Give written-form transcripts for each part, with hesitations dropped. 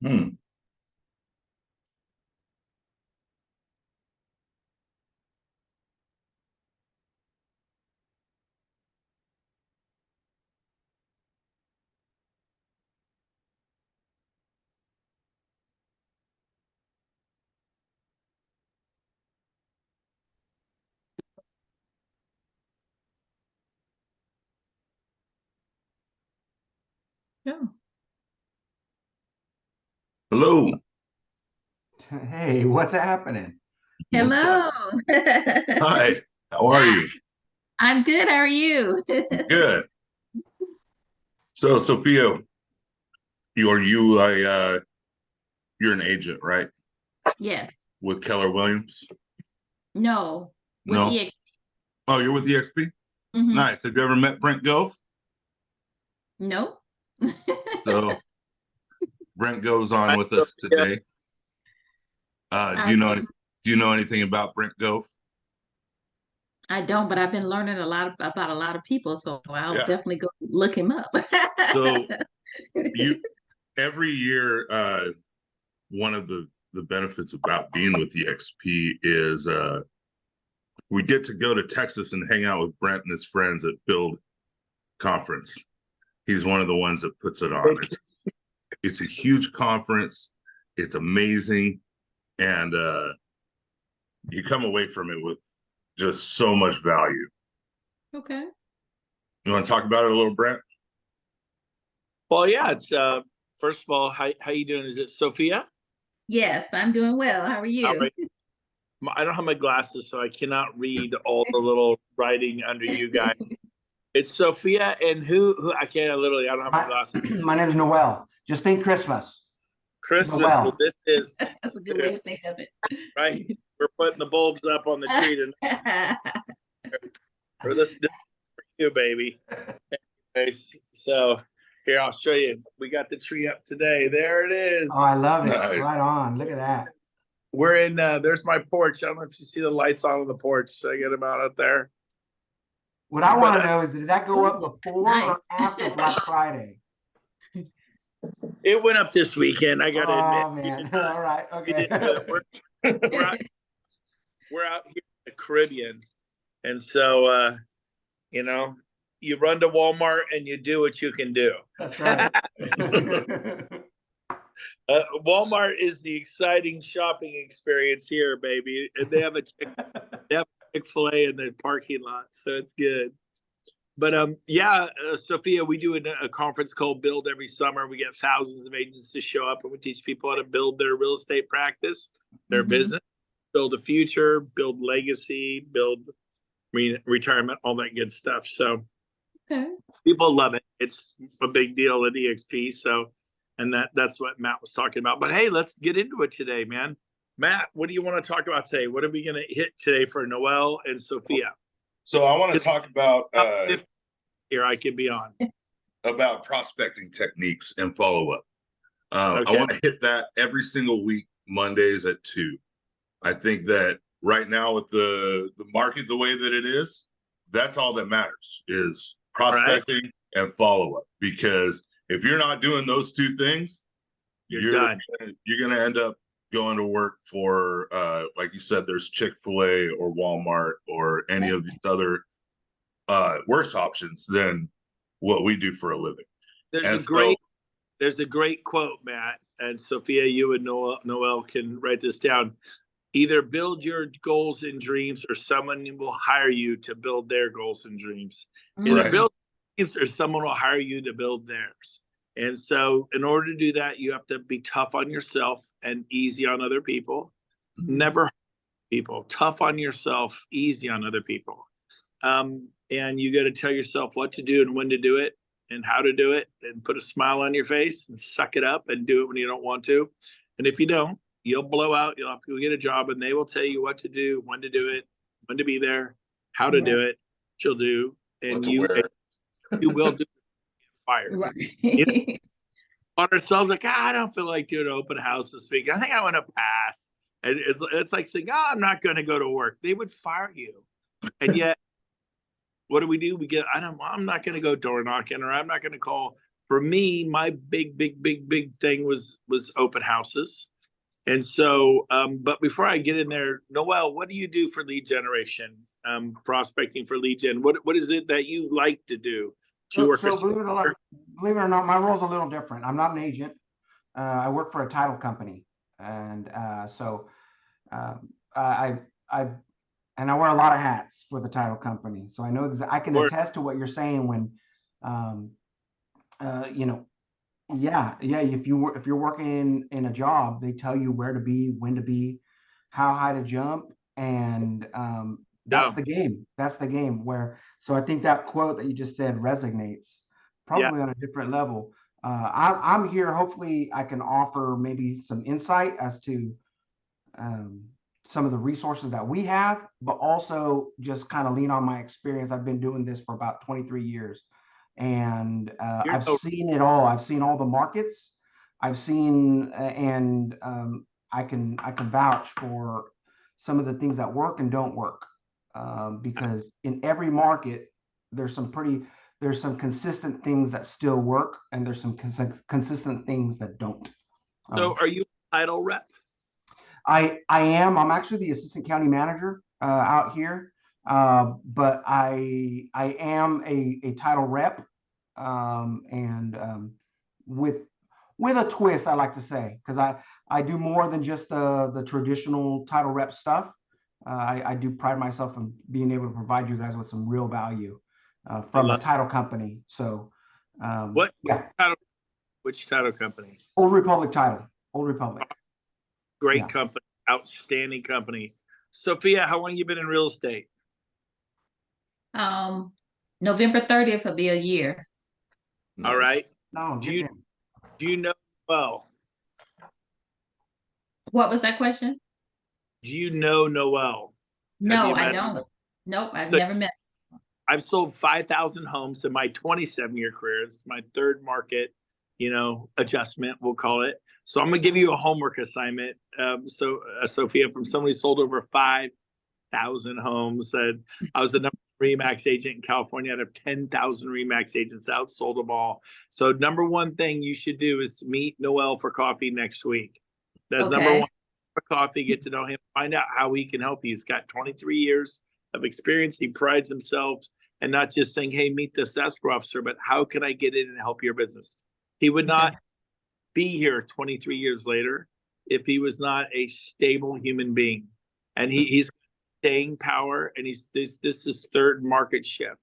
Hmm. Yeah. Hello. Hey, what's happening? What's up? Hello. Hi. How are you? I'm good. How are you? Good. So, Sophia, you're an agent, right? Yes. With Keller Williams? No. With No. EX. Oh, you're with EXP? Hmm. Nice. Have you ever met Brent Gove? No. So Brent Gove's on Hi, with us Sophia. today. Do I you know do you know anything about Brent Gove? I don't, but I've been learning a lot about a lot of people, so I'll Yeah. definitely go look him up. So you every year, one of the benefits about being with EXP is we get to go to Texas and hang out with Brent and his friends at Build Conference. He's one of the ones that puts it on. It's a huge conference. It's amazing, and you come away from it with just so much value. Okay. You want to talk about it a little, Brent? Well, yeah, it's first of all, how you doing? Is it Sophia? Yes, I'm doing well. How are All you? right. I don't have my glasses, so I cannot read all the little writing under you guys. It's Sophia and who I can't literally I don't have my My, glasses. my name's Noel. Just think Christmas. Christmas, well, Noel. this is That's a good way to think of right. We're putting the bulbs up on the tree tonight. it. For this is for you, baby. Anyways, so here I'll show you. We got the tree up today. There it is. Oh, I love it. Nice. Right on. Look at that. We're in there's my porch. I don't know if you see the lights on the porch. Should I get them out there? What I But want to know is, did that go up before Nice. or after Black Friday? it went up this weekend. I gotta admit. Oh, man. All right. We Okay. didn't do it. We're out, we're out here in the Caribbean. And so you know, you run to Walmart and you do what you can do. That's right. Walmart is the exciting shopping experience here, baby. And they have a Chick-fil-A in the parking lot, so it's good. But yeah, Sophia, we do a conference called Build every summer. We get thousands of agents to show up, and we teach people how to build their real estate practice, their business, build a future, build legacy, build retirement, all that good stuff. So Okay. people love it. It's a big deal at EXP. So, and that's what Matt was talking about. But hey, let's get into it today, man. Matt, what do you want to talk about today? What are we going to hit today for Noel and Sophia? So I want to talk If here I can be on. about prospecting techniques and follow up. I Okay. want to hit that every single week, Mondays at 2. I think that right now with the market the way that it is, that's all that matters is All right. prospecting and follow up. Because if you're not doing those two things, You're done. you're gonna end up going to work for like you said, there's Chick-fil-A or Walmart or any of these other worse options than what we do for a living. There's a And so great there's a great quote, Matt, and Sophia, you and Noel can write this down. Either build your goals and dreams or someone will hire you to build their goals and dreams. Either right. build dreams or someone will hire you to build theirs. And so in order to do that, you have to be tough on yourself and easy on other people. Never hurt people. Tough on yourself, easy on other people. And you got to tell yourself what to do and when to do it and how to do it and put a smile on your face and suck it up and do it when you don't want to. And if you don't, you'll blow out. You'll have to go get a job and they will tell you what to do, when to do it, when to be there, how to do it, what you'll do. What And to you, wear. you will do fired. Right. You know, on ourselves, like, I don't feel like doing an open house this week. I think I want to pass. And it's like saying, I'm not going to go to work. They would fire you. And yet, what do? We get, I'm not going to go door knocking or I'm not going to call For me, my big thing was open houses. And so, but before I get in there, Noel, what do you do for lead generation? Prospecting for lead gen. What is it that you like to do? Do you work So as believe it or not, my role's a little different. I'm not an agent. I work for a title company, and I and I wear a lot of hats for the title company. So I know I can Or- attest to what you're saying when, um, you know, yeah. If you're working in a job, they tell you where to be, when to be, how high to jump, and that's Yeah. the game. That's the game. So I think that quote that you just said resonates Yeah. probably on a different level. I'm here. Hopefully, I can offer maybe some insight as to um, some of the resources that we have, but also just kind of lean on my experience. I've been doing this for about 23 years, and You're I've no- seen it all. I've seen all the markets. I've seen, and I can vouch for some of the things that work and don't work, because in every market there's some consistent things that still work, and there's some consistent things that don't. So are you a title rep? I'm actually the assistant county manager out here, but I am a title rep, and with a twist, I like to say, because I do more than just the traditional title rep stuff. I do pride myself in being able to provide you guys with some real value from a love- title company. So What yeah, title? Which title company? Old Republic Title, Old Republic. Great Yeah. company, outstanding company. Sophia, how long you been in real estate? November 30th will be a year. All right. No, Do you know Noel? What was that question? Do you know Noel? Have No, you I met- don't. Nope, I've So- never met. I've sold 5,000 homes in my 27-year career. It's my third market, adjustment, we'll call it. So I'm gonna give you a homework assignment. Sophia, from somebody who sold over 5,000 homes, said I was the number one RE/MAX agent in California out of 10,000 RE/MAX agents out, sold them all. So number one thing you should do is meet Noel for coffee next week. That's number Okay. one. For coffee, get to know him, find out how he can help you. He's got 23 years of experience. He prides himself and not just saying, hey, meet this escrow officer, but how can I get in and help your business? He would not be here 23 years later if he was not a stable human being. And he's staying power, and this is third market shift.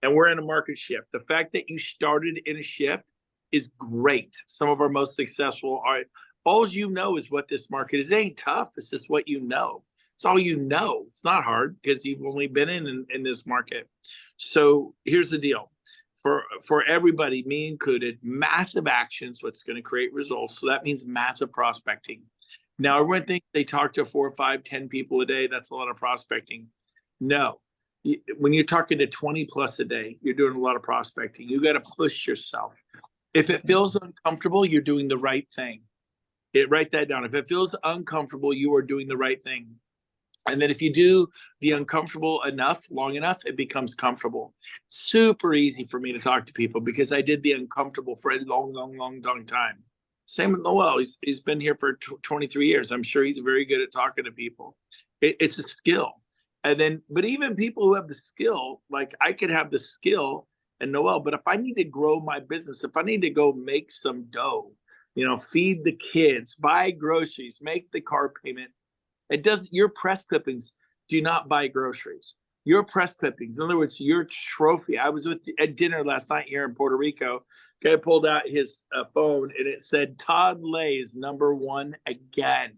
And we're in a market shift. The fact that you started in a shift is great. Some of our most successful are all you know is what this market is. It ain't tough. It's just what you know. It's all you know. It's not hard because you've only been in this market. So here's the deal. For everybody, me included, massive actions, what's going to create results. So that means massive prospecting. Now, everyone thinks they talk to 4, 5, 10 people a day. That's a lot of prospecting. No. When you're talking to 20 plus a day, you're doing a lot of prospecting. You got to push yourself. If it feels uncomfortable, you're doing the right thing. Write that down. If it feels uncomfortable, you are doing the right thing. And then if you do the uncomfortable enough, long enough, it becomes comfortable. Super easy for me to talk to people because I did the uncomfortable for a long time. Same with Noel. He's been here for 23 years. I'm sure he's very good at talking to people. It's a skill. And then, but even people who have the skill, like I could have the skill and Noel, but if I need to grow my business, if I need to go make some dough, feed the kids, buy groceries, make the car payment, your press clippings do not buy groceries. Your press clippings, in other words, your trophy. I was at dinner last night here in Puerto Rico. Guy pulled out his phone and it said Todd Lay is number one again.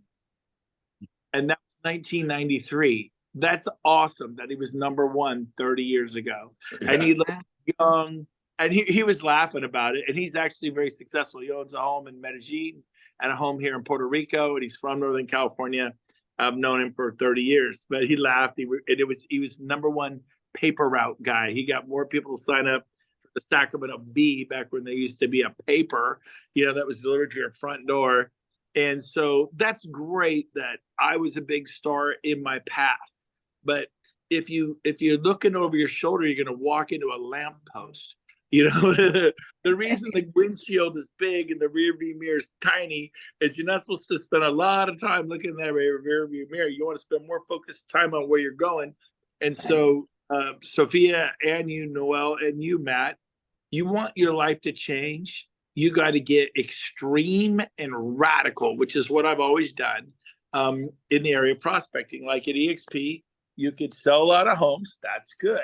And that was 1993. That's awesome that he was number one 30 years ago. Yeah. And he looked young and he was laughing about it. And he's actually very successful. He owns a home in Medellin and a home here in Puerto Rico. And he's from Northern California. I've known him for 30 years, but he laughed. He was number one paper route guy. He got more people to sign up for the Sacramento Bee back when there used to be a paper, that was delivered to your front door. And so that's great that I was a big star in my past. But if you're looking over your shoulder, you're going to walk into a lamppost. You know, the reason the windshield is big and the rear view mirror is tiny is you're not supposed to spend a lot of time looking in that rear view mirror. You want to spend more focused time on where you're going. And so, Sophia and you, Noel, and you, Matt, you want your life to change. You got to get extreme and radical, which is what I've always done in the area of prospecting. Like at EXP, you could sell a lot of homes. That's good.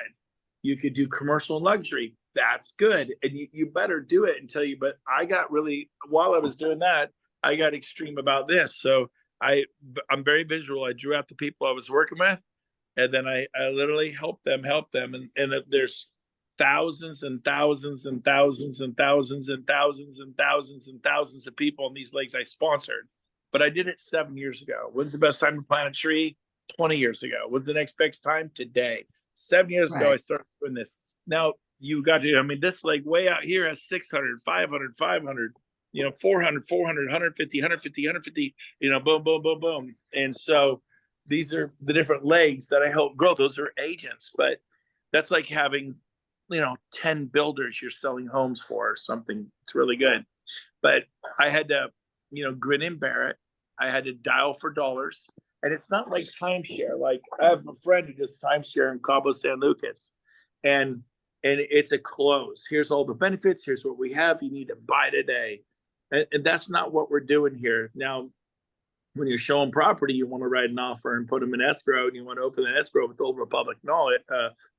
You could do commercial and luxury. That's good. And you better do it until you, but I got really, while I was doing that, I got extreme about this. So I'm very visual. I drew out the people I was working with, and then I literally helped them. And there's thousands and thousands and thousands and thousands and thousands and thousands and thousands of people in these lakes I sponsored. But I did it 7 years ago. When's the best time to plant a tree? 20 years ago. When's the next best time? Today. 7 years ago, I started doing this. Now, you got to, I mean, this lake way out here has 600, 500, 500, 400, 400, 150, 150, 150, boom, boom, boom, boom. And so these are the different legs that I help grow. Those are agents, but that's like having, 10 builders you're selling homes for or something. It's really good. But I had to, grin and bear it. I had to dial for dollars. And it's not like timeshare. Like I have a friend who does timeshare in Cabo San Lucas, and it's a close. Here's all the benefits. Here's what we have. You need to buy today. And that's not what we're doing here. Now, when you're showing property, you want to write an offer and put them in escrow, and you want to open an escrow with Old Republic knowledge,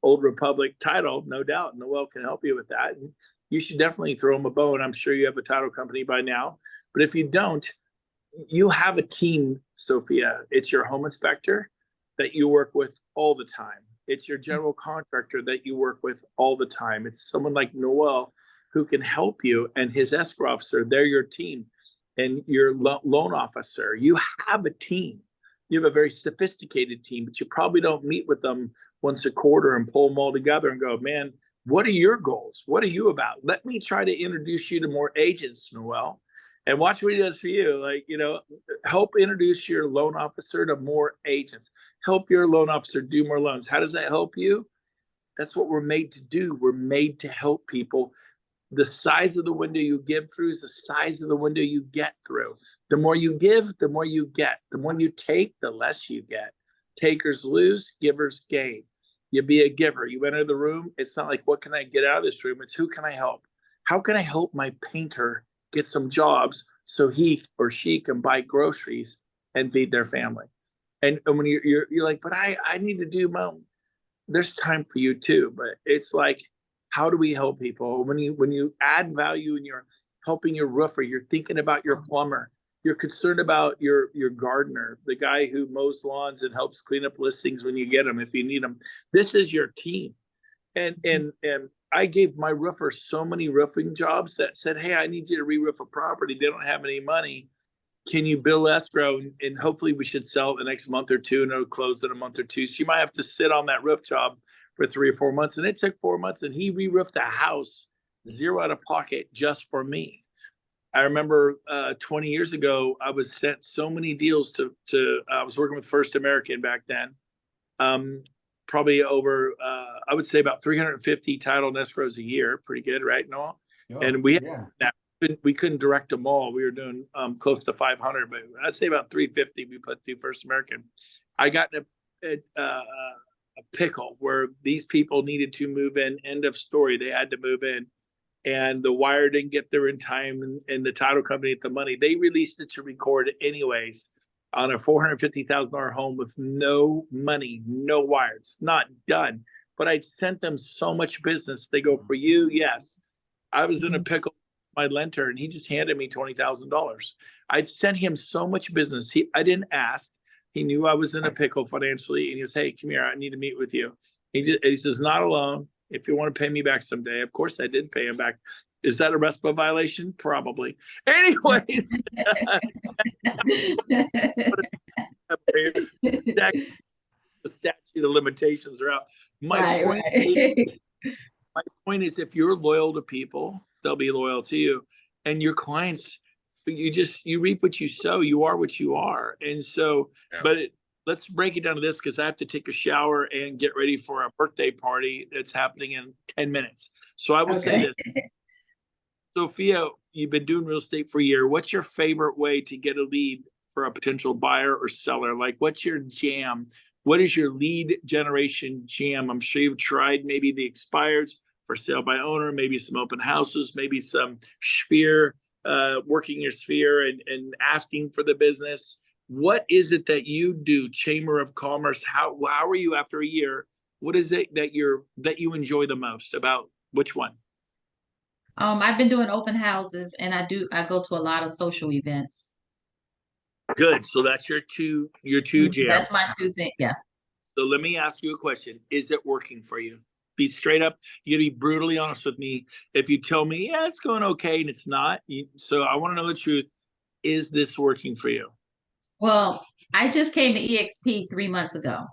Old Republic title, no doubt. Noel can help you with that. And you should definitely throw them a bone. I'm sure you have a title company by now. But if you don't, you have a team, Sophia. It's your home inspector that you work with all the time. It's your general contractor that you work with all the time. It's someone like Noel who can help you, and his escrow officer. They're your team, and your loan officer. You have a team. You have a very sophisticated team, but you probably don't meet with them once a quarter and pull them all together and go, man, what are your goals? What are you about? Let me try to introduce you to more agents, Noel. And watch what he does for you. Like, help introduce your loan officer to more agents. Help your loan officer do more loans. How does that help you? That's what we're made to do. We're made to help people. The size of the window you give through is the size of the window you get through. The more you give, the more you get. The more you take, the less you get. Takers lose, givers gain. You be a giver. You enter the room. It's not like, what can I get out of this room? It's who can I help? How can I help my painter get some jobs so he or she can buy groceries and feed their family? And when you're like, but I need to do my own. There's time for you too, but it's like, how do we help people? When you add value and you're helping your roofer, you're thinking about your plumber, you're concerned about your gardener, the guy who mows lawns and helps clean up listings when you get them, if you need them. This is your team. And I gave my roofer so many roofing jobs that said, hey, I need you to re-roof a property. They don't have any money. Can you bill escrow? And hopefully we should sell it the next month or two, and it'll close in a month or two. So you might have to sit on that roof job for 3 or 4 months. And it took 4 months, and he re-roofed a house, zero out of pocket, just for me. I remember 20 years ago, I was sent so many deals to I was working with First American back then. Probably over, I would say about 350 title and escrows a year. Pretty good, right, Noel? Oh, And we had that. We couldn't direct them all. We were doing close to 500, but I'd say about 350 we put through First American. I got in a pickle where these people needed to move in. End of story. They had to move in, and the wire didn't get there in time, and the title company at the money. They released it to record anyways on a $450,000 home with no money, no wire. It's not done. But I sent them so much business. They go, for you, yes. I was in a pickle, my lender, and he just handed me $20,000. I'd sent him so much business. I didn't ask. He knew I was in a pickle financially, and he goes, hey, come here, I need to meet with you. He says, not alone. If you want to pay me back someday. Of course I did pay him back. Is that a RESPA violation? Probably. Anyway. The statute of limitations are out. My point is, if you're loyal to people, they'll be loyal to you. And your clients, you reap what you sow. You are what you are. And so, let's break it down to this, because I have to take a shower and get ready for a birthday party that's happening in 10 minutes. So I will say Okay. this, Sophia, you've been doing real estate for a year. What's your favorite way to get a lead for a potential buyer or seller? Like, what's your jam? What is your lead generation jam? I'm sure you've tried maybe the expireds for sale by owner, maybe some open houses, maybe some sphere, working your sphere and asking for the business. What is it that you do, Chamber of Commerce? How are you after a year? What is it that you enjoy the most about which one? I've been doing open houses and I go to a lot of social events. Good. So that's your two jams. That's my two things. Yeah. So let me ask you a question. Is it working for you? Be straight up. You gotta be brutally honest with me. If you tell me, yeah, it's going okay and it's not, so I want to know the truth. Is this working for you? Well, I just came to EXP 3 months ago.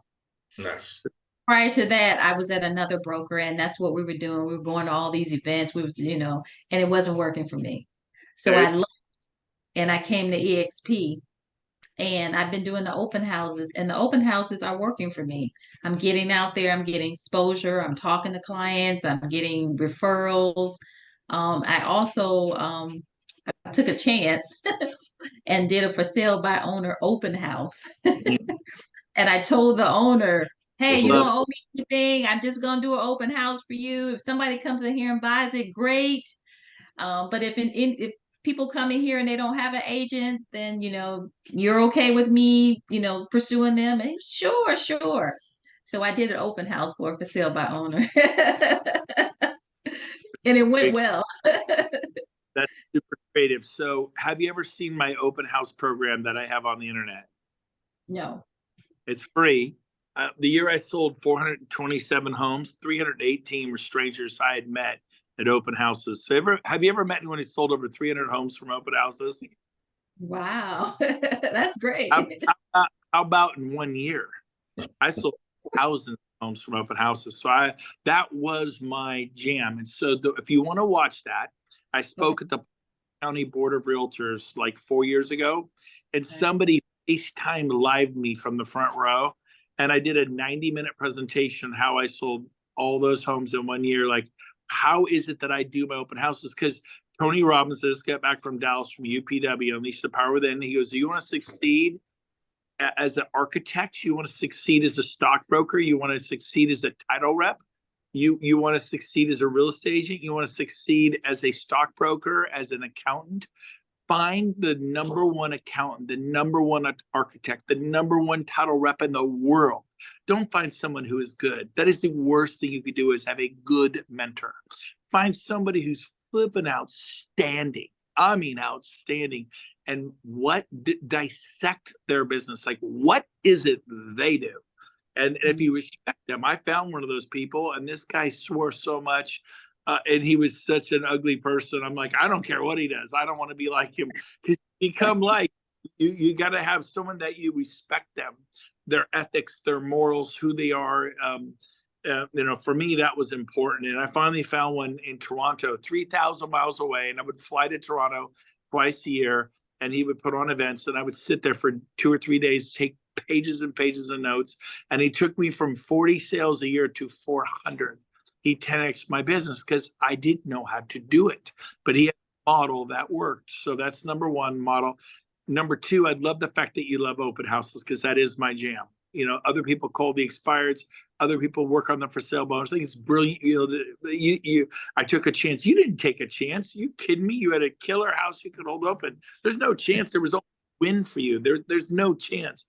Nice. Prior to that, I was at another broker, and that's what we were doing. We were going to all these events. We was, and it wasn't working for me. So Okay. I left and I came to EXP, and I've been doing the open houses, and the open houses are working for me. I'm getting out there. I'm getting exposure. I'm talking to clients. I'm getting referrals. I also I took a chance and did a for sale by owner open house. And I told the owner, hey, you Love don't owe me anything. I'm just gonna do an open house for you. If somebody comes in here and buys it, great. But if people come in here and they don't have an agent, then you're okay with me, pursuing them. And sure, sure. So I did an open house for sale by owner, and it went well. That's super creative. So have you ever seen my open house program that I have on the internet? No. It's free. The year I sold 427 homes, 318 were strangers I had met at open houses. So have you ever met anyone who sold over 300 homes from open houses? Wow. That's great. How about in 1 year? I sold thousands of homes from open houses. So that was my jam. And so if you want to watch that, I spoke at the County Board of Realtors like 4 years ago, and somebody FaceTime live me from the front row. And I did a 90-minute presentation on how I sold all those homes in 1 year. Like, how is it that I do my open houses? Because Tony Robbins just got back from Dallas from UPW, Unleash the Power Within. He goes, do you want to succeed as an architect? You want to succeed as a stockbroker? You want to succeed as a title rep? You want to succeed as a real estate agent? You want to succeed as a stockbroker, as an accountant? Find the number one accountant, the number one architect, the number one title rep in the world. Don't find someone who is good. That is the worst thing you could do, is have a good mentor. Find somebody who's flipping outstanding. I mean, outstanding. And dissect their business. Like, what is it they do? And if you respect them, I found one of those people, and this guy swore so much. And he was such an ugly person. I'm like, I don't care what he does. I don't want to be like him. Because become like, you got to have someone that you respect them, their ethics, their morals, who they are. For me, that was important. And I finally found one in Toronto, 3,000 miles away. And I would fly to Toronto twice a year, and he would put on events, and I would sit there for 2 or 3 days, take pages and pages of notes. And he took me from 40 sales a year to 400. He 10x my business because I didn't know how to do it, but he had a model that worked. So that's number one, model. Number two, I'd love the fact that you love open houses, because that is my jam. Other people call the expireds, other people work on the for sale bonus. I think it's brilliant. I took a chance. You didn't take a chance. You kidding me? You had a killer house you could hold open. There's no chance. There was a win for you. There's no chance.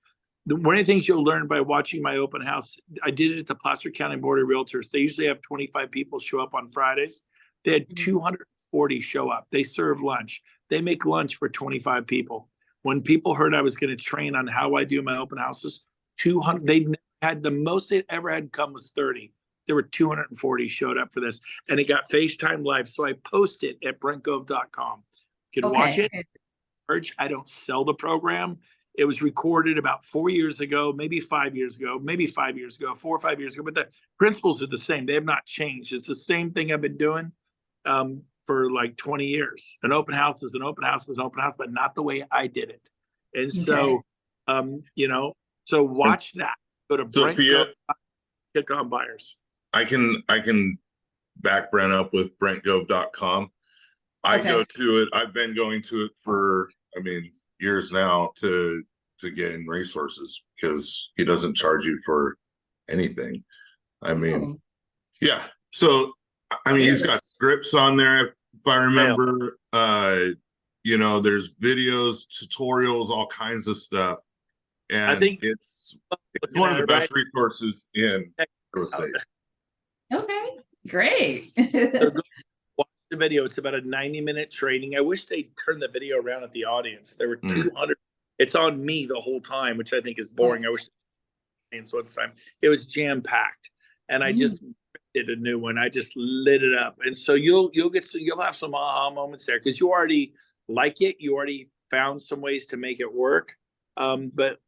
One of the things you'll learn by watching my open house, I did it at the Placer County Board of Realtors. They usually have 25 people show up on Fridays. They had 240 show up. They serve lunch. They make lunch for 25 people. When people heard I was going to train on how I do my open houses, 200, they had the most they'd ever had come was 30. There were 240 showed up for this, and it got FaceTime live. So I posted at brentgove.com. You can watch it. I don't sell the program. It was recorded about 4 years ago, maybe 5 years ago, 4 or 5 years ago, but the principles are the same. They have not changed. It's the same thing I've been doing for like 20 years. An open house is an open house is an open house, but not the way I did it. And so, so watch that. Go to Brent, click on buyers. I can back Brent up with BrentGov.com. I Okay. go to it. I've been going to it for, I mean, years now to gain resources because he doesn't charge you for anything. I mean, Oh, yeah. So I mean, he's good. got scripts on there. If I remember, you know, there's videos, tutorials, all kinds of stuff, and I think it's looking one at of the it, best right? resources in real estate. Okay, great. So go watch the video. It's about a 90-minute training. I wish they'd turn the video around at the audience. There were 200. It's on me the whole time, which I think is boring. I wish so it's time. It was jam packed, and I just did a new one. I just lit it up, and so you'll have some aha moments there because you already like it. You already found some ways to make it work. But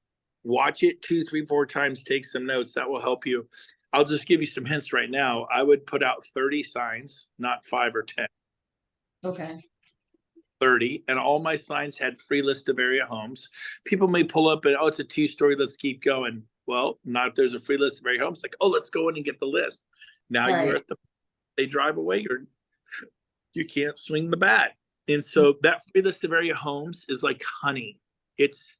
watch it 2, 3, 4 times. Take some notes. That will help you. I'll just give you some hints right now. I would put out 30 signs, not 5 or 10. Okay. 30, and all my signs had free list of area homes. People may pull up and, oh, it's a 2-story, let's keep going. Well, not if there's a free list of area homes. Like, oh, let's go in and get the list. Now you're at they drive away, you can't swing the bat. And so that free list of area homes is like honey. It's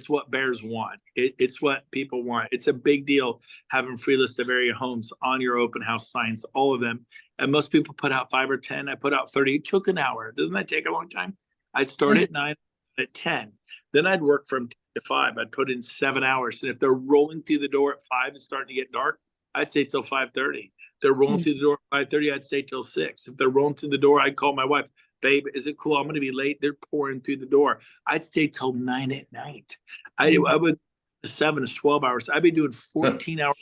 what bears want. It's what people want. It's a big deal having free list of area homes on your open house signs, all of them. And most people put out 5 or 10. I put out 30. It took an hour. Doesn't that take a long time? I'd start at 9, at 10. Then I'd work from 10 to 5. I'd put in 7 hours. And if they're rolling through the door at 5 and starting to get dark, I'd stay till 5:30. If they're rolling through the door at 5:30, I'd stay till 6. If they're rolling through the door, I'd call my wife. Babe, is it cool? I'm going to be late. They're pouring through the door. I'd stay till 9 at night. I would 7 is 12 hours. I'd be doing 14 hours,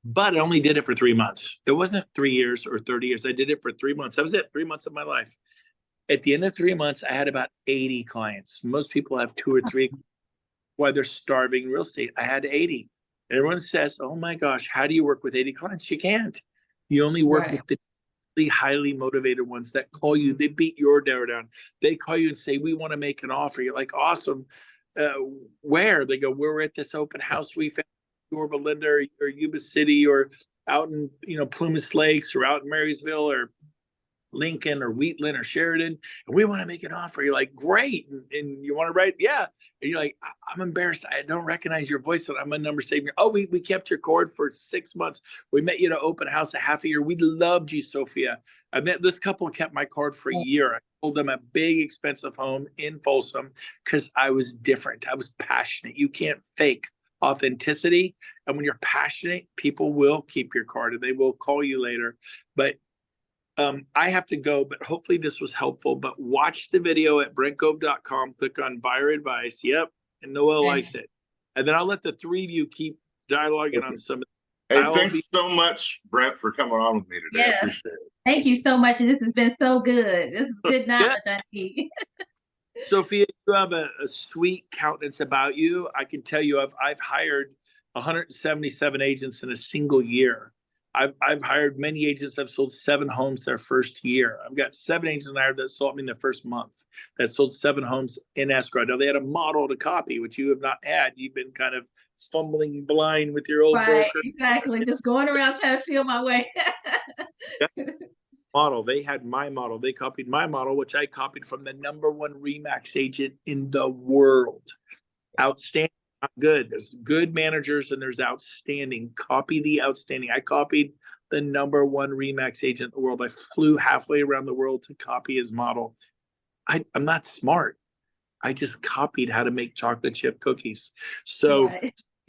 but I only did it for 3 months. It wasn't 3 years or 30 years. I did it for 3 months. That was it, 3 months of my life. At the end of 3 months, I had about 80 clients. Most people have 2 or 3. Why they're starving real estate. I had 80. And everyone says, oh my gosh, how do you work with 80 clients? You can't. You only work with the highly motivated ones that call you. They beat your door down. They call you and say, we want to make an offer. You're like, awesome. Where? They go, we're at this open house we found in Yorba Linda or Yuba City or out in Plumas Lakes or out in Marysville or Lincoln or Wheatland or Sheridan, and we want to make an offer. You're like, great. And you want to write? Yeah. And you're like, I'm embarrassed. I don't recognize your voice. I'm a number saving. Oh, we kept your cord for 6 months. We met you at an open house a half a year. We loved you, Sophia. I met this couple and kept my card for a year. I sold them a big, expensive home in Folsom because I was different. I was passionate. You can't fake authenticity. And when you're passionate, people will keep your card and they will call you later. But I have to go, but hopefully this was helpful. But watch the video at BrentGov.com. Click on buyer advice. Yep. And Noel likes it. And then I'll let the 3 of you keep dialoguing on some. Hey, thanks so much, Brent, for coming on with me today. I appreciate it. Thank you so much. This has been so good. This is good knowledge I need. Sophia, you have a sweet countenance about you. I can tell you I've hired 177 agents in a single year. I've hired many agents that have sold 7 homes their first year. I've got 7 agents I hired that sold me in the first month that sold 7 homes in escrow. Now they had a model to copy, which you have not had. You've been kind of fumbling blind with your old broker. Exactly. Just going around trying to feel my way. Model. They had my model. They copied my model, which I copied from the #1 RE/MAX agent in the world. Outstanding. Not good. There's good managers and there's outstanding. Copy the outstanding. I copied the #1 RE/MAX agent in the world. I flew halfway around the world to copy his model. I'm not smart. I just copied how to make chocolate chip cookies. So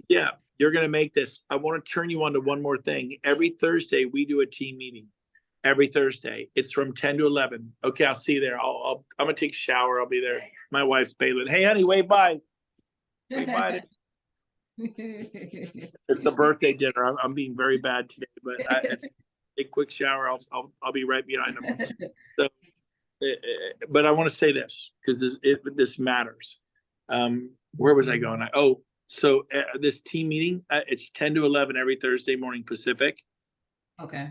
yeah, you're going to make this. I want to turn you on to one more thing. Every Thursday, we do a team meeting. Every Thursday. It's from 10 to 11. Okay, I'll see you there. I'm going to take a shower. I'll be there. My wife's bailing. Hey, honey, wave bye. It's a birthday dinner. I'm being very bad today, but it's a quick shower. I'll be right behind them. So, but I want to say this because this matters. Where was I going? So this team meeting. It's 10 to 11 every Thursday morning Pacific. Okay.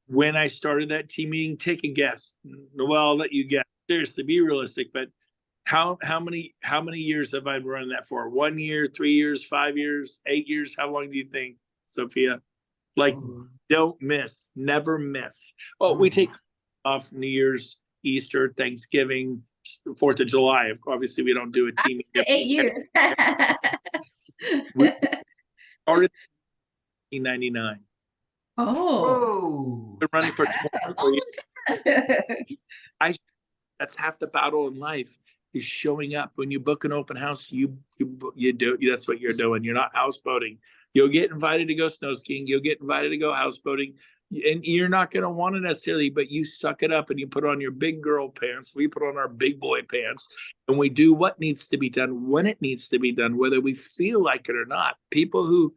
When I started that team meeting, take a guess. Well, I'll let you guess. Seriously, be realistic, but. How many years have I been running that for? 1 year, 3 years, 5 years, 8 years? How long do you think, Sophia? Like, don't miss, never miss. Oh, we take off New Year's, Easter, Thanksgiving, 4th of July. Obviously, we don't do a team. 8 years. We started in 1999. Oh, Been running for that's a 24 years. long time. That's half the battle in life, is showing up. When you book an open house, you do, that's what you're doing. You're not houseboating. You'll get invited to go snow skiing. You'll get invited to go houseboating, and you're not going to want to necessarily, but you suck it up and you put on your big girl pants. We put on our big boy pants, and we do what needs to be done when it needs to be done, whether we feel like it or not. People who,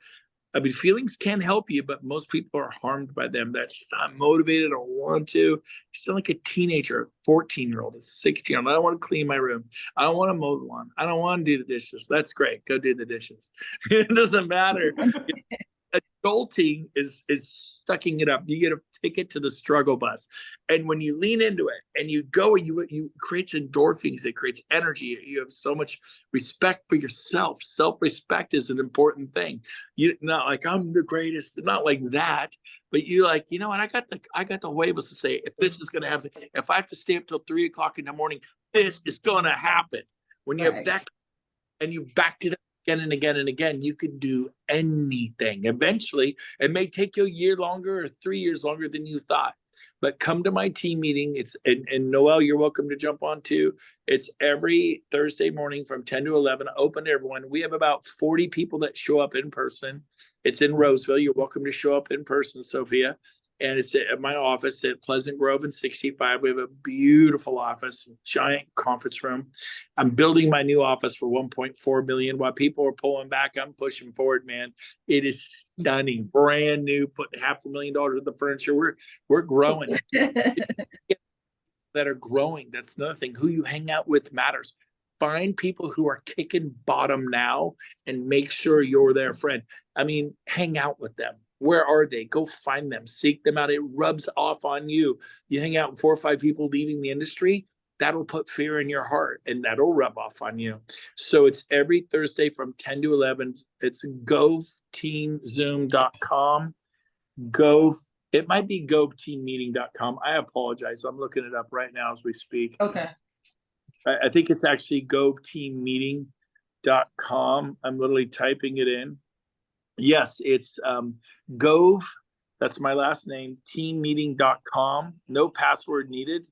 I mean, feelings can help you, but most people are harmed by them. That's not motivated or want to. You sound like a teenager, 14-year-old, a 16-year-old. I don't want to clean my room. I don't want to mow the lawn. I don't want to do the dishes. That's great. Go do the dishes. It doesn't matter. Adulting is sucking it up. You get a ticket to the struggle bus, and when you lean into it and you go, you creates endorphins. It creates energy. You have so much respect for yourself. Self-respect is an important thing. You not like I'm the greatest, not like that, but you like, you know what? I got the huevos to say, if this is going to happen, if I have to stay up till 3 o'clock in the morning, this is going to happen. When you have that, and you backed it up again and again and again, you can do anything. Eventually, it may take you a year longer or 3 years longer than you thought. But come to my team meeting. It's and Noel, you're welcome to jump on too. It's every Thursday morning from 10 to 11, open to everyone. We have about 40 people that show up in person. It's in Roseville. You're welcome to show up in person, Sophia. And it's at my office at Pleasant Grove and 65. We have a beautiful office, giant conference room. I'm building my new office for 1.4 million. While people are pulling back, I'm pushing forward, man. It is stunning, brand new, putting $500,000 worth of furniture. We're growing. That are growing. That's another thing. Who you hang out with matters. Find people who are kicking bottom now and make sure you're their friend. I mean, hang out with them. Where are they? Go find them, seek them out. It rubs off on you. You hang out with 4 or 5 people leaving the industry, that'll put fear in your heart and that'll rub off on you. So it's every Thursday from 10 to 11. It's goteamzoom.com. It might be goteammeeting.com. I apologize. I'm looking it up right now as we speak. Okay. I think it's actually goteammeeting.com. I'm literally typing it in. Yes, it's Gove, that's my last name, teammeeting.com. No password needed.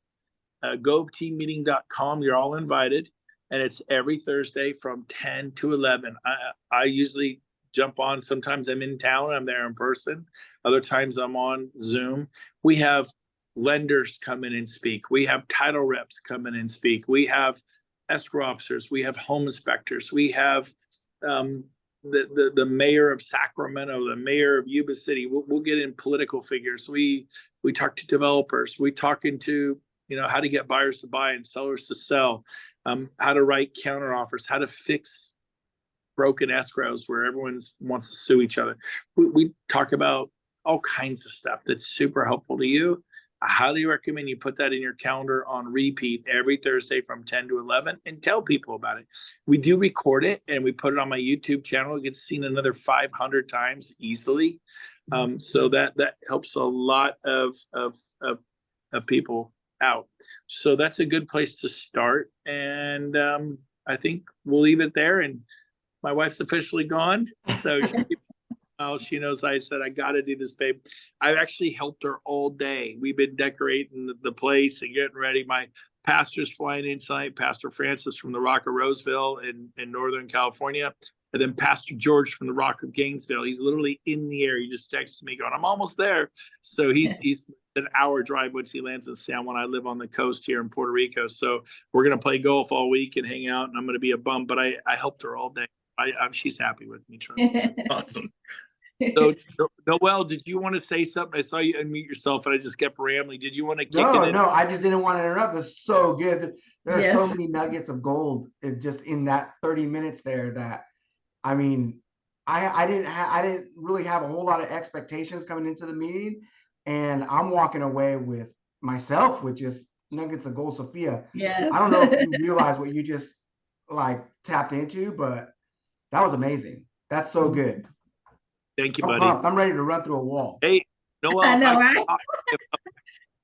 GoveTeammeeting.com. You're all invited. And it's every Thursday from 10 to 11. I usually jump on. Sometimes I'm in town. I'm there in person. Other times I'm on Zoom. We have lenders come in and speak. We have title reps come in and speak. We have escrow officers. We have home inspectors. We have the mayor of Sacramento, the mayor of Yuba City. We'll get in political figures. We talk to developers. We talk into, how to get buyers to buy and sellers to sell, how to write counter offers, how to fix broken escrows where everyone wants to sue each other. We talk about all kinds of stuff that's super helpful to you. I highly recommend you put that in your calendar on repeat every Thursday from 10 to 11 and tell people about it. We do record it and we put it on my YouTube channel. It gets seen another 500 times easily. So that helps a lot of people out. So that's a good place to start. And I think we'll leave it there. And my wife's officially gone. So she knows I said, I got to do this, babe. I've actually helped her all day. We've been decorating the place and getting ready. My pastor's flying in tonight, Pastor Francis from the Rock of Roseville in Northern California. And then Pastor George from the Rock of Gainesville. He's literally in the air. He just texted me going, I'm almost there. So he's an hour drive once he lands in San Juan. I live on the coast here in Puerto Rico. So we're going to play golf all week and hang out. And I'm going to be a bum, but I helped her all day. She's happy with me. Trust me. Awesome. So, Noel, did you want to say something? I saw you unmute yourself and I just kept rambling. Did you want to kick it in? No, I just didn't want to interrupt. It's so good. There are so Yes. many nuggets of gold just in that 30 minutes there that, I mean, I didn't really have a whole lot of expectations coming into the meeting, and I'm walking away with myself with just nuggets of gold, Sophia. Yes. I don't know if you realize what you just tapped into, but that was amazing. That's so good. Thank you, I'm buddy. pumped. I'm ready to run through a wall. Hey, Noel, I if know, I right? can talk,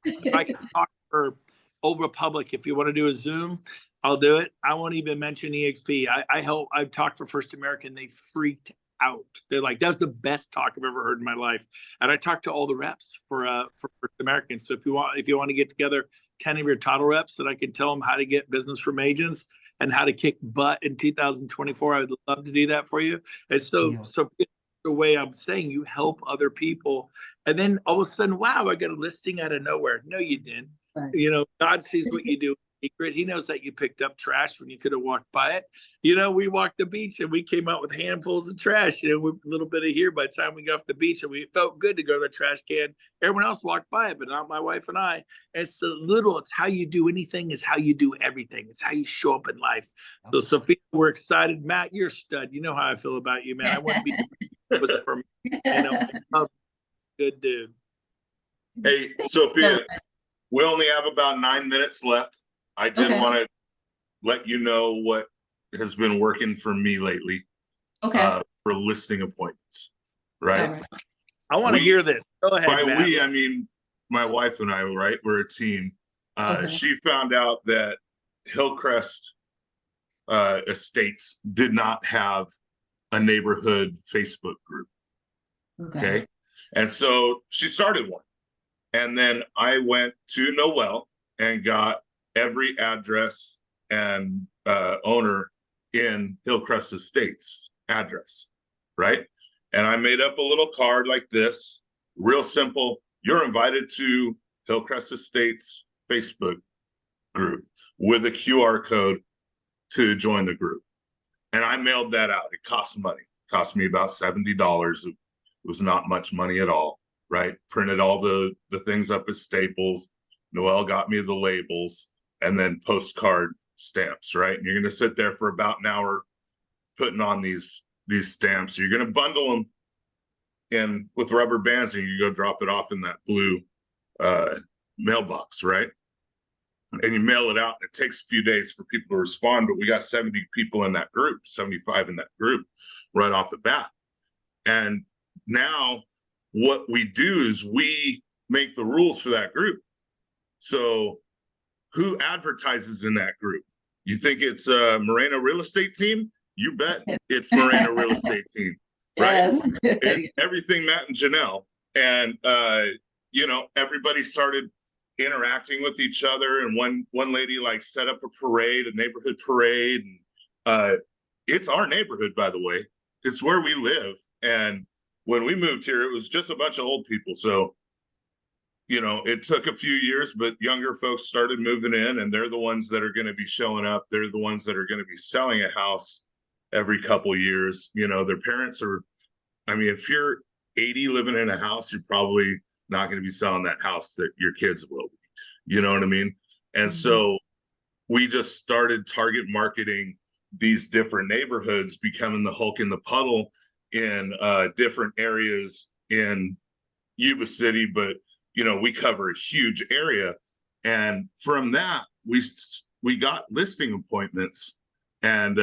if I can talk for Old Republic, if you want to do a Zoom, I'll do it. I won't even mention EXP. I've talked for First American. They freaked out. They're like, that's the best talk I've ever heard in my life. And I talked to all the reps for First American. So if you want to get together 10 of your title reps, that I can tell them how to get business from agents and how to kick butt in 2024, I would love to do that for you. And so, Yeah. so the way I'm saying, you help other people, and then all of a sudden, wow, I got a listing out of nowhere. No, you didn't. Right. You know, God sees what you do in secret. He knows that you picked up trash when you could have walked by it. You know, we walked the beach and we came out with handfuls of trash, you know, with a little bit of here by the time we got off the beach, and we felt good to go to the trash can. Everyone else walked by it, but not my wife and I. It's it's how you do anything is how you do everything. It's how you show up in life. So Sophia, we're excited. Matt, you're a stud. You know how I feel about you, man. I wouldn't be was for me. You know, good dude. Hey, Sophia, we only have about 9 minutes left. I did Okay. want to let you know what has been working for me lately Okay. for listing appointments, All right? right. I want to We- hear this. Go ahead, By Matt. we, I mean my wife and I, right? We're a team. Okay. She found out that Hillcrest Estates did not have a neighborhood Facebook group. Okay. And so she started one. And then I went to Noel and got every address and owner in Hillcrest Estates address, right? And I made up a little card like this, real simple. You're invited to Hillcrest Estates Facebook group with a QR code to join the group. And I mailed that out. It cost money. It cost me about $70. It was not much money at all, right? Printed all the things up as staples. Noel got me the labels and then postcard stamps, right? And you're going to sit there for about an hour putting on these stamps. You're going to bundle them in with rubber bands and you go drop it off in that blue mailbox, right? And you mail it out. It takes a few days for people to respond, but we got 70 people in that group, 75 in that group right off the bat. And now what we do is we make the rules for that group. So who advertises in that group? You think it's a Moreno Real Estate Team? You bet it's Moreno Real Estate Team, right? Yes. It's everything Matt and Janelle. And you know, everybody started interacting with each other. And one lady like set up a parade, a neighborhood parade. And it's our neighborhood, by the way. It's where we live. And when we moved here, it was just a bunch of old people. So, you know, it took a few years, but younger folks started moving in, and they're the ones that are going to be showing up. They're the ones that are going to be selling a house every couple of years. You know, their parents are, I mean, if you're 80 living in a house, you're probably not going to be selling that house that your kids will be. You know what I mean? And so we just started target marketing these different neighborhoods, becoming the Hulk in the puddle in different areas in Yuba City, but you know, we cover a huge area. And from that, we got listing appointments. And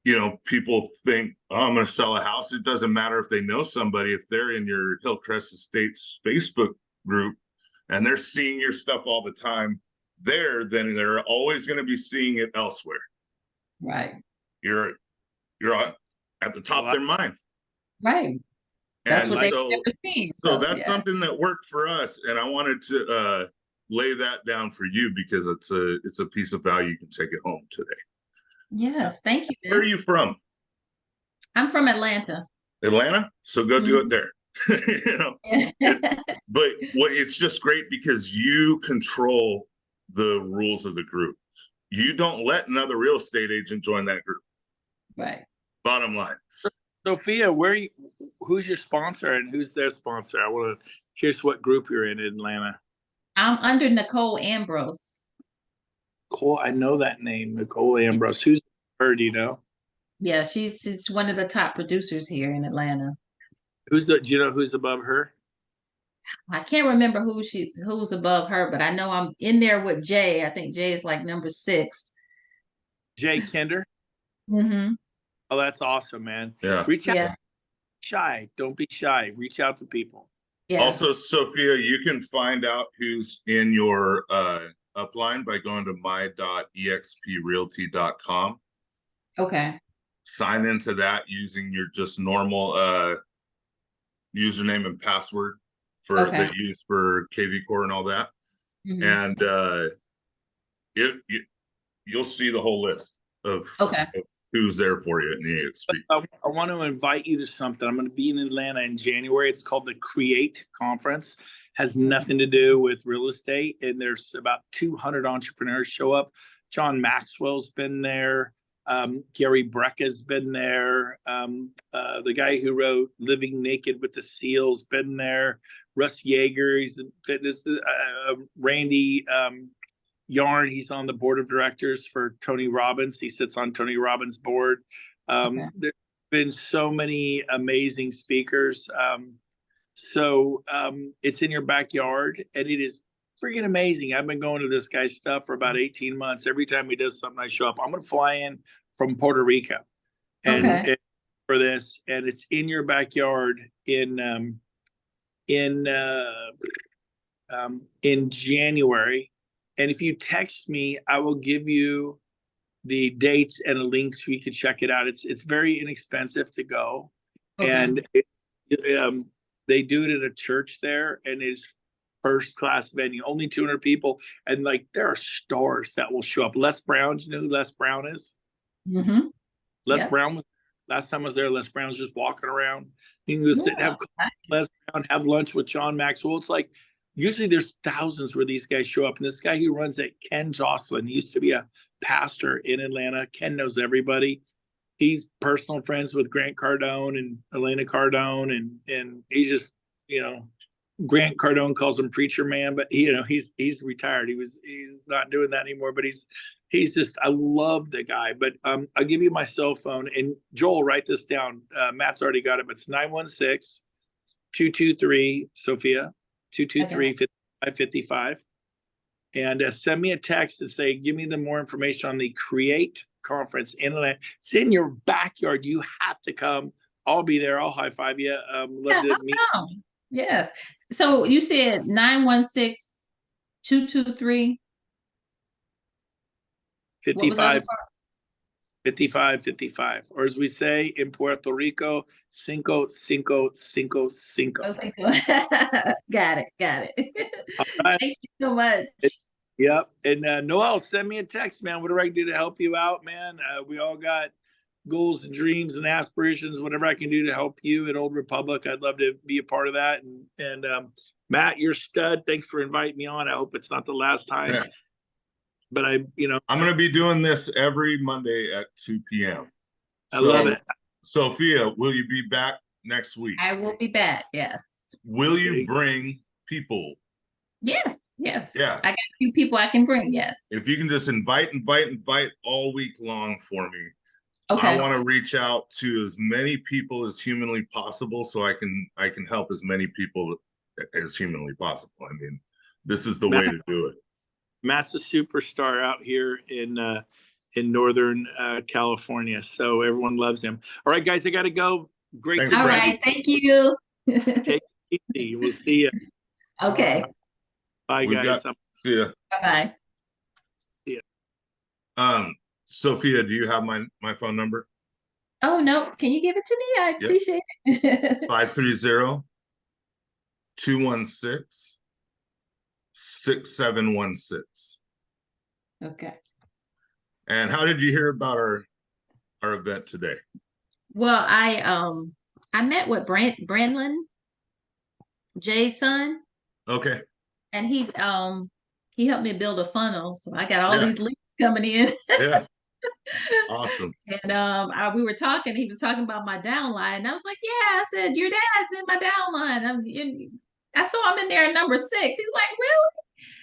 you know, people think, oh, I'm going to sell a house. It doesn't matter if they know somebody. If they're in your Hillcrest Estates Facebook group and they're seeing your stuff all the time there, then they're always going to be seeing it elsewhere. Right. You're at the top of their mind. Right. That's And what so, they've never seen. so that's yeah. something that worked for us. And I wanted to lay that down for you because it's a piece of value you can take it home today. Yes. Thank you. Where are you from? I'm from Atlanta. Atlanta? So go do it there. You know, but it's just great because you control the rules of the group. You don't let another real estate agent join that group. Right. Bottom line. Sophia, who's your sponsor and who's their sponsor? I want to curious what group you're in Atlanta. I'm under Nicole Ambrose. Cool. I know that name, Nicole Ambrose. Who's her? Do you know? Yeah, she's one of the top producers here in Atlanta. Do you know who's above her? I can't remember who's above her, but I know I'm in there with Jay. I think Jay is like number 6. Jay Kinder. Mm-hmm. Oh, that's awesome, man. Yeah. Reach out. Yeah. shy. Don't be shy. Reach out to people. Yeah. Also, Sophia, you can find out who's in your upline by going to my.exprealty.com. Okay. Sign into that using your just normal username and password for Okay. that you use for KV Core and all that. Mhm. And you'll see the whole list of who's there for you in the EXP. I want to invite you to something. I'm going to be in Atlanta in January. It's called the Create Conference. Has nothing to do with real estate. And there's about 200 entrepreneurs show up. John Maxwell's been there. Gary Brecka's been there. The guy who wrote Living Naked with the Seals been there. Russ Yeager, he's a fitness. Randy Yarn, he's on the board of directors for Tony Robbins. He sits on Tony Robbins' board. There's been so many amazing speakers. So it's in your backyard, and it is freaking amazing. I've been going to this guy's stuff for about 18 months. Every time he does something, I show up. I'm going to fly in from Puerto Rico and for this, and it's in your backyard in January. And if you text me, I will give you the dates and a link so you can check it out. It's very inexpensive to go. And they do it at a church there, and it's first class venue, only 200 people. And like, there are stars that will show up. Les Brown, you know who Les Brown is? Mm-hmm. Les Brown was, last time I was there, Les Brown was just walking around. You can go sit and have Les Brown, have lunch with John Maxwell. It's like, usually there's thousands where these guys show up. And this guy who runs it, Ken Jocelyn, he used to be a pastor in Atlanta. Ken knows everybody. He's personal friends with Grant Cardone and Elena Cardone. And he's just, you know, Grant Cardone calls him preacher man, but you know, he's retired. He's not doing that anymore, but he's just, I love the guy. But I'll give you my cell phone, and Joel, write this down. Matt's already got it, but it's 916-223 Sophia 223-5555. And send me a text and say, give me the more information on the Create Conference in Atlanta. It's in your backyard. You have to come. I'll be there. I'll high five you. Love to meet. Yes. So you said 916-223 5555, or as we say in Puerto Rico, 5555. Okay, got it. Right. Thank you so much. Yep. And Noel, send me a text, man. Whatever I can do to help you out, man. We all got goals and dreams and aspirations. Whatever I can do to help you at Old Republic, I'd love to be a part of that. And Matt, you're a stud. Thanks for inviting me on. I hope it's not the last time. Yeah. But I'm going to be doing this every Monday at 2 p.m. I love it. Sophia, will you be back next week? I will be back. Yes. Will you bring people? Yes. Yeah. I got a few people I can bring. Yes. If you can just invite all week long for me. Okay. I want to reach out to as many people as humanly possible, so I can help as many people as humanly possible. I mean, this is the way to do it. Matt's a superstar out here in Northern California, so everyone loves him. All right, guys, I got to go. Great. Thanks, all right, thank you. Take it easy. We'll see you. Okay. Bye, guys. See ya. Bye-bye. See ya. Sophia, do you have my phone number? Oh no, can you give it to me? I appreciate it. 530-216-6716. Okay. And how did you hear about our event today? Well, I met with Brandlin, Jay's son. Okay. And he helped me build a funnel, so I got all these leads coming in. Yeah. Awesome. And we were talking. He was talking about my downline, and I was like, "Yeah." I said, "Your dad's in my downline." I saw him in there at number 6. He's like, "Really?"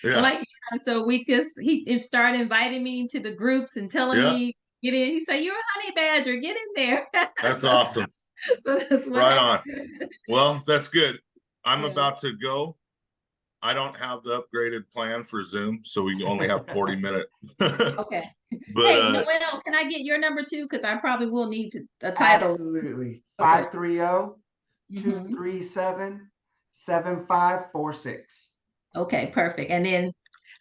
Yeah. I'm like, yeah. So he started inviting me to the groups and telling me get in. He said, "You're a honey badger. Get in there." That's awesome. So that's what right on. Well, that's good. I'm about to go. I don't have the upgraded plan for Zoom, so we only have 40 minutes. Okay. But hey, Noel, can I get your number too? Because I probably will need a title. Absolutely. Okay. 530 Mhm. 237-7546. Okay, perfect. And then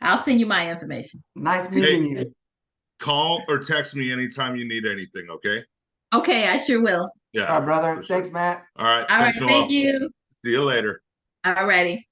I'll send you my information. Nice meeting Hey. you. Call or text me anytime you need anything, okay? Okay, I sure will. Yeah. All right, brother. for sure. Thanks, Matt. All right. All right, Thanks, Noel. thank you. See you later. All righty.